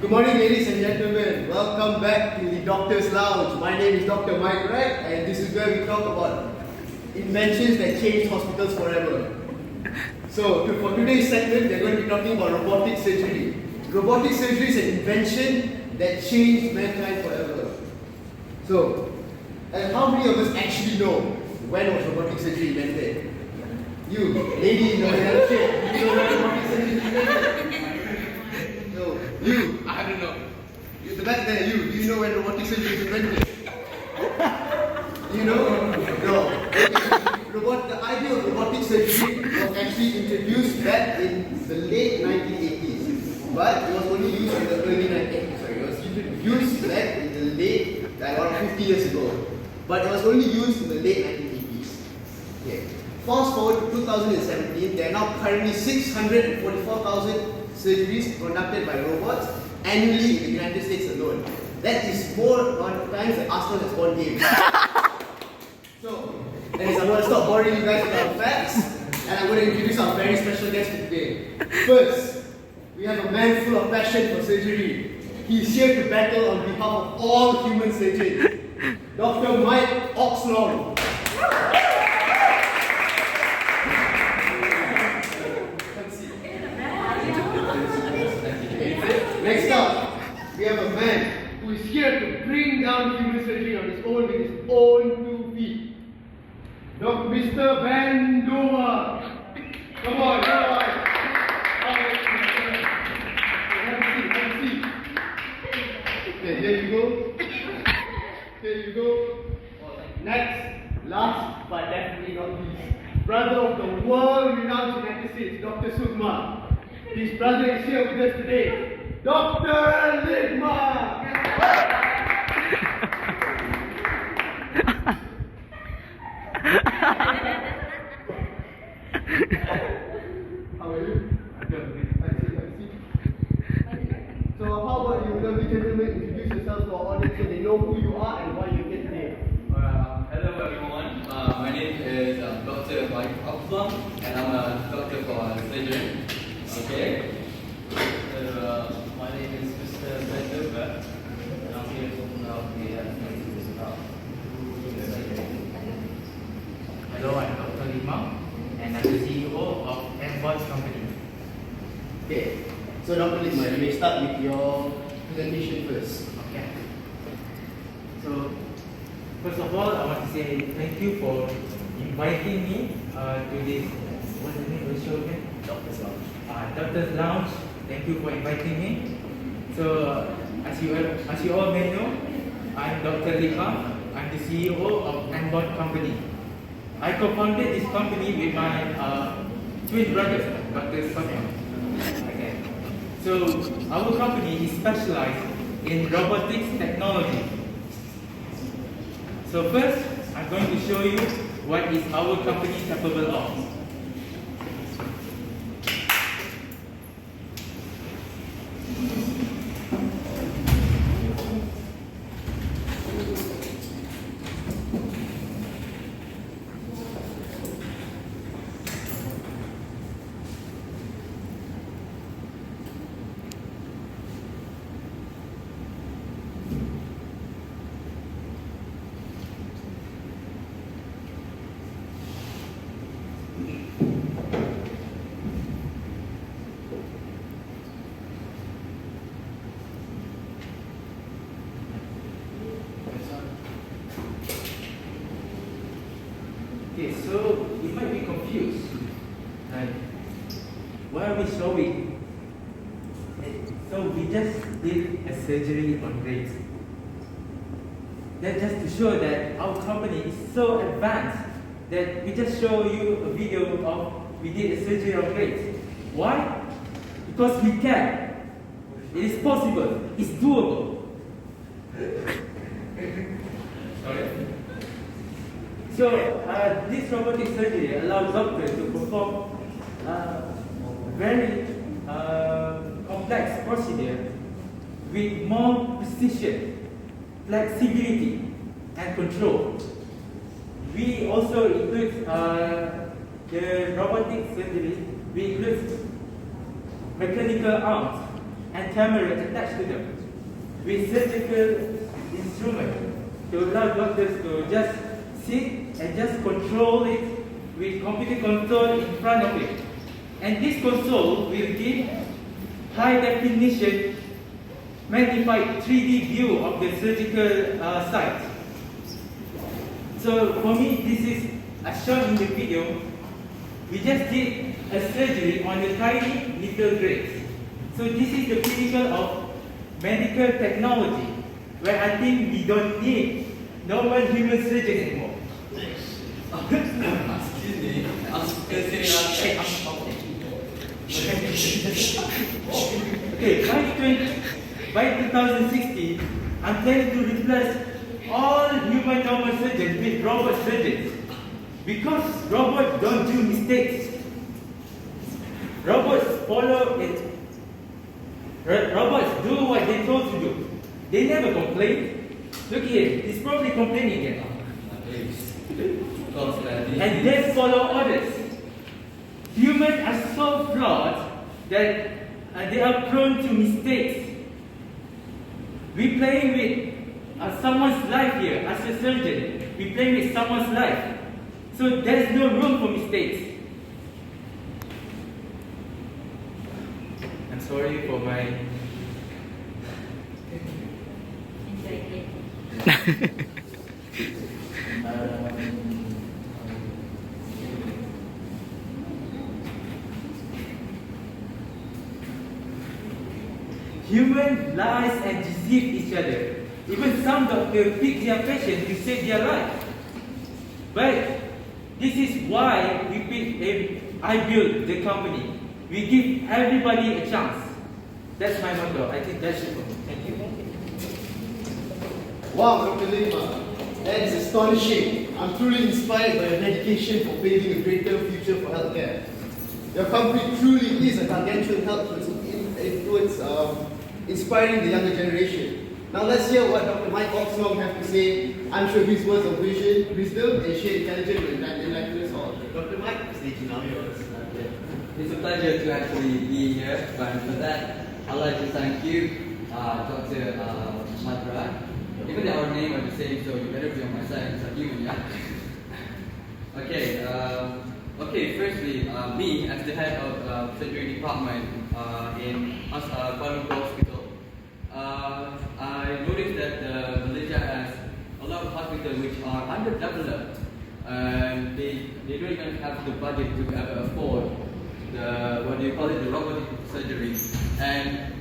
Good morning, ladies and gentlemen. Welcome back to the Doctor's Lounge. My name is Dr. Mike Wright, and this is where we talk about inventions that changed hospitals forever. So, for today's segment, we're going to be talking about robotic surgery. Robotic surgery is an invention that changed mankind forever. So, and how many of us actually know when was robotic surgery invented? You, lady in the yellow shirt, you know when robotic surgery was invented? No, you. I don't know. The back there, you. Do you know when robotic surgery was invented? You know? No. The idea of robotic surgery was actually introduced back in the late 1980s, but it was only used in the early 1980s. Sorry, it was introduced back in the late, like around 50 years ago, but it was only used in the late 1980s. Okay. Fast forward to 2017, there are now currently 644,000 surgeries conducted by robots annually in the United States alone. That is more times than Arsenal has won games. So, anyways, I'm going to stop boring you guys with our facts, and I'm going to introduce our very special guest for today. First, we have a man full of passion for surgery. He's here to battle on behalf of all human surgeons. Dr. Mike Oxlong. Next up, we have a man who is here to bring down human surgery on his own with his own 2 feet. Mr. Van Dover. Come on, come on. Have a seat. Okay, here you go. Here you go. Next, last but definitely not least, brother of the world-renowned geneticists, Dr. Sukma. His brother is here with us today. Dr. Ligma! How are you? So how about you, lovely gentlemen, introduce yourselves to our audience so they know who you are and why you're here today. Hello everyone. My name is Dr. Mike Oxlong, and I'm a doctor for surgery. Okay. My name is Mr. Van Dover, and I'm here talking about the things about surgery. Hello, I'm Dr. Lima, and I'm the CEO of M-Bots Company. Okay, so Dr. Ligma, you may start with your presentation first. Okay. So, first of all, I want to say thank you for inviting me to this, what's the name of the show again? Doctor's Lounge. Doctor's Lounge. Thank you for inviting me. So, as you all may know, I'm Dr. Lima. I'm the CEO of M-Bot Company. I co-founded this company with my twin brothers, Dr. Sokma. Okay. So, our company is specialized in robotics technology. So first, I'm going to show you what is our company capable of. Okay, so you might be confused. Right? Why are we showing? So we just did a surgery on grapes. That's just to show that our company is so advanced that we just show you a video of we did a surgery on grapes. Why? Because we can. It is possible. It's doable. Sorry. So, this robotic surgery allows doctors to perform very complex procedure with more precision, flexibility, and control. We also include the robotic surgery. We include mechanical arms and cameras attached to them with surgical instruments to allow doctors to just sit and just control it with computer console in front of it. And this console will give high definition magnified 3D view of the surgical site. So for me, this is as shown in the video. We just did a surgery on a tiny little grade. So this is the pinnacle of medical technology, where I think we don't need normal human surgeon anymore. Excuse me. I'm still sitting Okay, by 2060, I'm planning to replace all human normal surgeons with robot surgeons. Because robots don't do mistakes. Robots follow it. Robots do what they're told to do. They never complain. Look here, he's probably complaining again. And they follow orders. Humans are so flawed that they are prone to mistakes. We're playing with someone's life here as a surgeon. We're playing with someone's life. So there's no room for mistakes. I'm sorry for my... Humans lies and deceive each other. Even some doctors pick their patients to save their life. But this is why I built the company. We give everybody a chance. That's my motto. I think that's it. Thank you. Wow, Dr. Lima, that is astonishing. I'm truly inspired by your dedication for paving a greater future for healthcare. Your company truly is a gargantuan help influence, inspiring the younger generation. Now let's hear what Dr. Mike Oxlong has to say. I'm sure his words of vision, wisdom, and sheer intelligence will enlighten us all. Dr. Mike, the stage is now yours. It's a pleasure to actually be here, but for that, I'd like to thank you, Dr. Madra. Even though our name are the same, so you better be on my side as a human, yeah? Okay, firstly, me as the head of surgery department in Kuala Lumpur Hospital, I noticed that Malaysia has a lot of hospitals which are underdeveloped, and they don't even have the budget to ever afford the the robotic surgery. And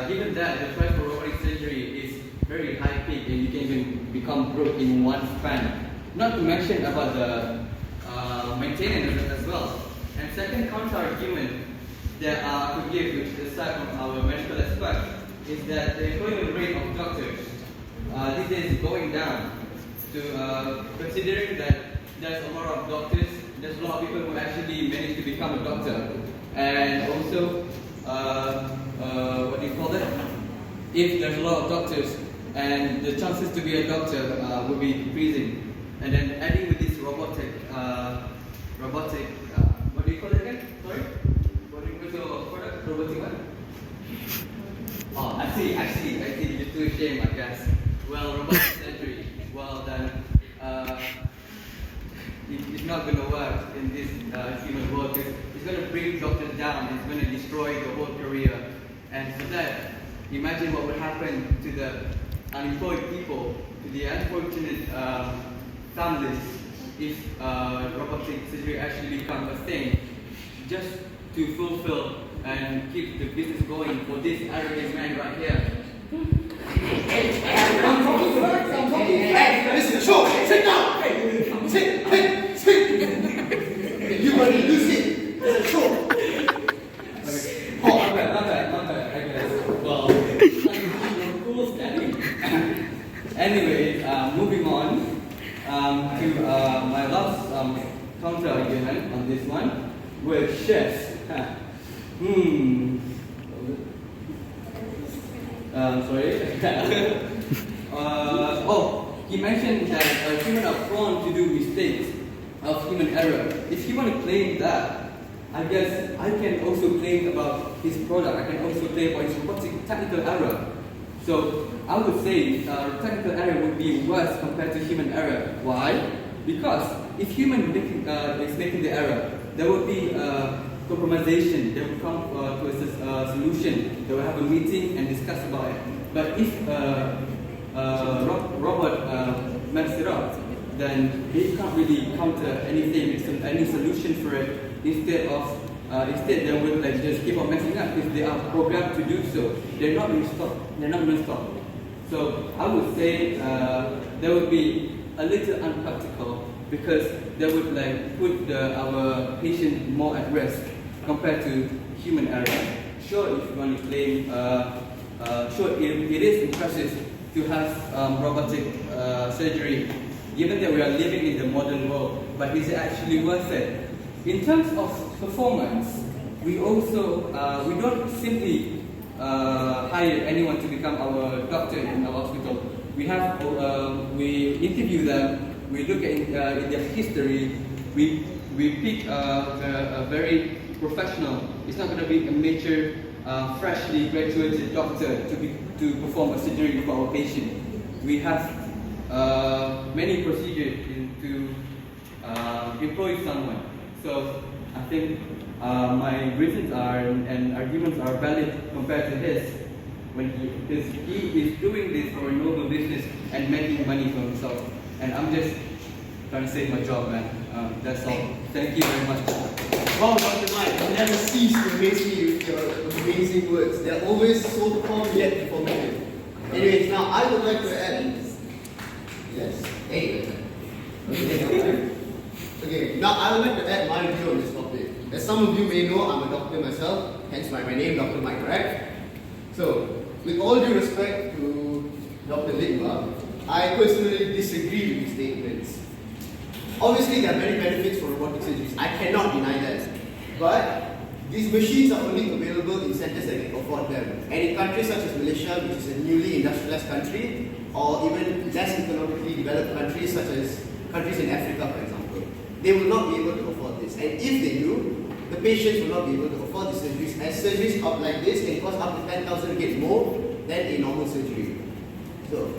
given that the price for robotic surgery is very high peak and you can even become broke in one span, not to mention about the maintenance as well. And second counter argument that I could give, which is aside from our medical aspect, is that the employment rate of doctors these days is going down. Considering that there's a lot of doctors, there's a lot of people who actually manage to become a doctor, and also if there's a lot of doctors, and the chances to be a doctor will be decreasing. And then adding with this robotic, what do you call it again? Sorry? What do you call your product? Robotic what? Oh, I see, you're too ashamed, I guess. Well, robotic surgery, well then, it's not going to work in this human world, because it's going to bring doctors down, it's going to destroy the whole career. And for that, imagine what would happen to the unemployed people, to the unfortunate families, if robotic surgery actually becomes a thing, just to fulfill and keep the business going for this arrogant man right here. I'm talking. Hey, listen, sure, sit down. Sit. You want to lose it? Listen, sure. Oh, not bad, I guess. Well, cool standing. Anyway, moving on to my last counter argument on this one, with chefs. Sorry. He mentioned that humans are prone to do mistakes of human error. If you want to claim that, I guess I can also claim about his product. I can also claim about his robotic technical error. So I would say technical error would be worse compared to human error. Why? Because if human is making the error, there would be compromisation. They will come to a solution. They will have a meeting and discuss about it. But if robot messes it up, then they can't really counter anything, any solution for it. Instead they will like just keep on messing up because they are programmed to do so. They're not going to stop. They're not going to stop. So I would say that would be a little unpractical because they would like put our patient more at risk compared to human error. Sure, if you want to claim, sure, it is impressive to have robotic surgery, given that we are living in the modern world. But is it actually worth it? In terms of performance, we also we don't simply hire anyone to become our doctor in our hospital. We interview them. We look at in their history. We pick a very professional. It's not going to be a major, freshly graduated doctor to perform a surgery for our patient. We have many procedures to employ someone. So I think my reasons and arguments are valid compared to his, because he is doing this for a noble business and making money for himself. And I'm just trying to save my job, man. That's all. Thank you very much. Wow, Dr. Mike, you never cease to amaze me with your amazing words. They're always so calm yet informative. Anyways, now I would like to add. Yes. Hey. Okay, now I would like to add my view on this topic. As some of you may know, I'm a doctor myself, hence my name, Dr. Mike, correct? So, with all due respect to Dr. Litwa, I personally disagree with his statements. Obviously, there are many benefits for robotic surgeries. I cannot deny that. But these machines are only available in centers that can afford them. And in countries such as Malaysia, which is a newly industrialized country, or even less economically developed countries such as countries in Africa, for example, they will not be able to afford this. And if they do, the patients will not be able to afford the surgeries, as surgeries up like this can cost up to 10,000 ringgit more than a normal surgery. So,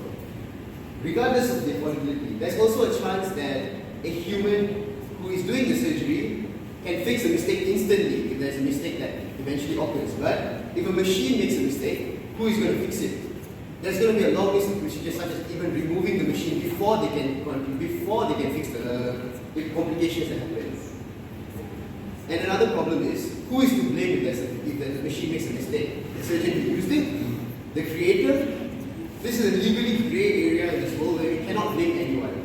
regardless of the affordability, there's also a chance that a human who is doing the surgery can fix a mistake instantly if there's a mistake that eventually occurs. But if a machine makes a mistake, who is going to fix it? There's going to be a long list of procedures, such as even removing the machine before they can fix the complications that happen. And another problem is, who is to blame if the machine makes a mistake? The surgeon who used it? The creator? This is a legally grey area in this world where we cannot blame anyone.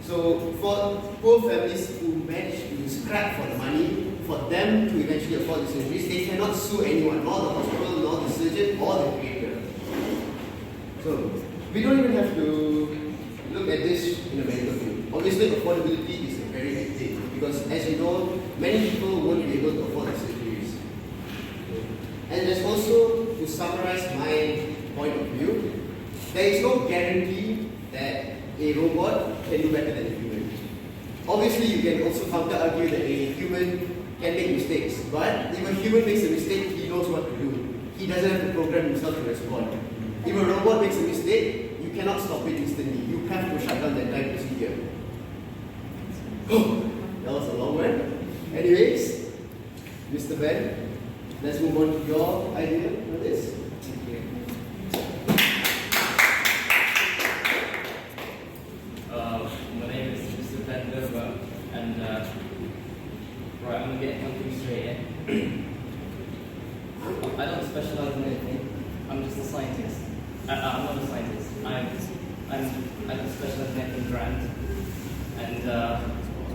So for poor families who manage to scrap for the money, for them to eventually afford the surgeries, they cannot sue anyone, nor the hospital, nor the surgeon, or the creator. So we don't even have to look at this in a medical field. Obviously, affordability is a very big thing because, as you know, many people won't be able to afford the surgeries. And there's also, to summarize my point of view, there is no guarantee that a robot can do better than a human. Obviously, you can also counter-argue that a human can make mistakes, but if a human makes a mistake, he knows what to do. He doesn't have to program himself to respond. If a robot makes a mistake, you cannot stop it instantly. You have to shut down the entire procedure. That was a long one. Anyways, Mr. Ben, let's move on to your idea on this. Thank you. My name is Mr. Ben Dover, and right, I'm gonna get one thing straight in. I don't specialize in anything. I'm just a scientist. I'm not a scientist. I don't specialize in anything grand, and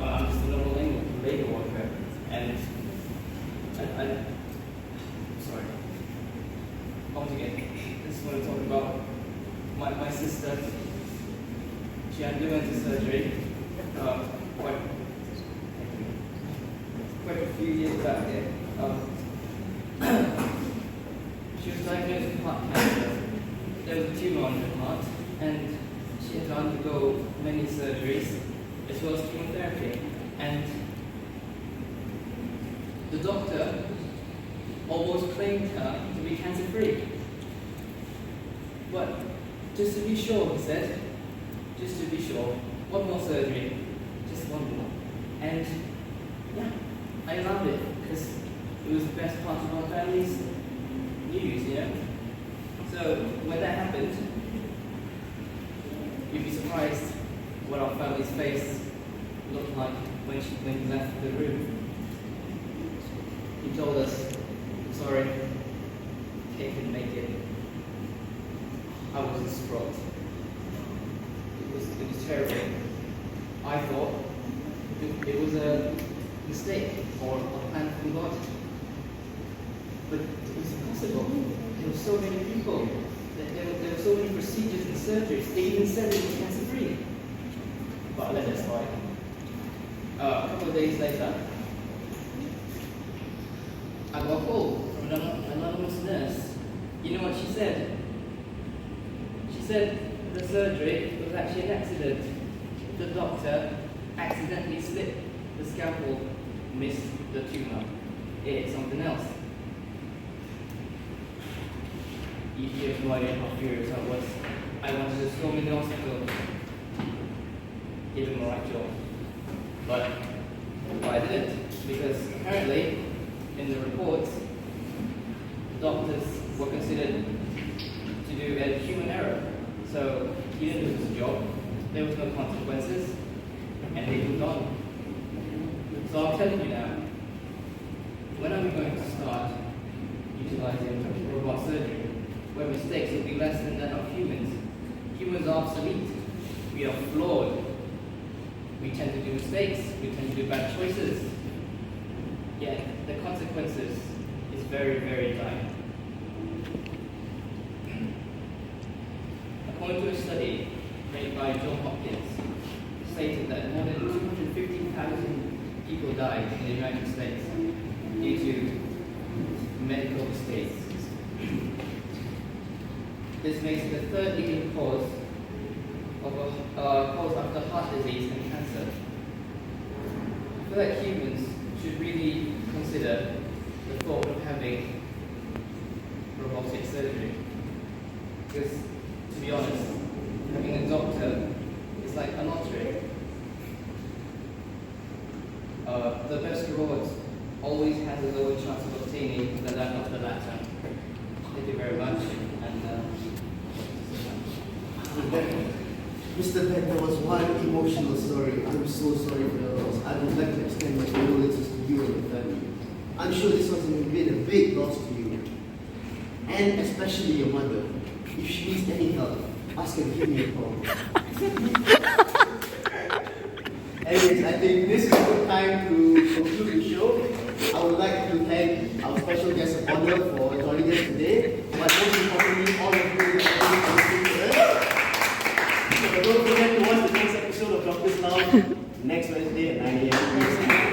I'm just a normal labor worker. And sorry. Once again, I just want to talk about my sister. She underwent a surgery quite a few years back. She was diagnosed with heart cancer. There was a tumor on her heart, and she had to undergo many surgeries as well as chemotherapy. And the doctor almost claimed her to be cancer-free. But just to be sure, he said, just to be sure, one more surgery, just one more. And yeah, I allowed it because it was the best part of our family's news, you know. So when that happened, you'd be surprised what our family's face looked like when he left the room. He told us, sorry, Kate couldn't make it. I was distraught. It was terrible. I thought it was a mistake or a plan from God. But it was impossible. There were so many people. There were so many procedures and surgeries. They even said it was cancer-free. But I let that slide. A couple of days later, I got a call from an anonymous nurse. You know what she said? She said the surgery was actually an accident. The doctor accidentally slipped the scalpel, missed the tumor. It hit something else. You have no idea how furious I was. I wanted to storm in the hospital, give him a right job. But I didn't, because apparently in the reports, the doctors were considered to do a human error. So he didn't lose his job, there was no consequences, and they moved on. So I'm telling you now, when are we going to start utilizing robot surgery, where mistakes will be less than that of humans? Humans are obsolete. We are flawed. We tend to do mistakes. We tend to do bad choices. Yet the consequences is very, very dire. According to a study made by Johns Hopkins, stated that more than 250,000 people died in the United States due to medical mistakes. This makes it the third leading cause after heart disease and cancer. I feel like humans should really consider the thought of having robotic surgery. Because, to be honest, having a doctor is like a lottery. The best reward always has a lower chance of obtaining than that of the latter. Thank you very much. Mr. Beck, there was one emotional story. I'm so sorry for your loss. I would like to extend my condolences to you and your family. I'm sure this was indeed a big loss to you. And especially your mother. If she needs any help, ask her to give me a call. Anyways, I think this is a good time to conclude the show. I would like to thank our special guest of honor for joining us today. But most importantly, all of you that are listening to us. So don't forget to watch the next episode of Doctor's Lounge next Wednesday at 9 a.m.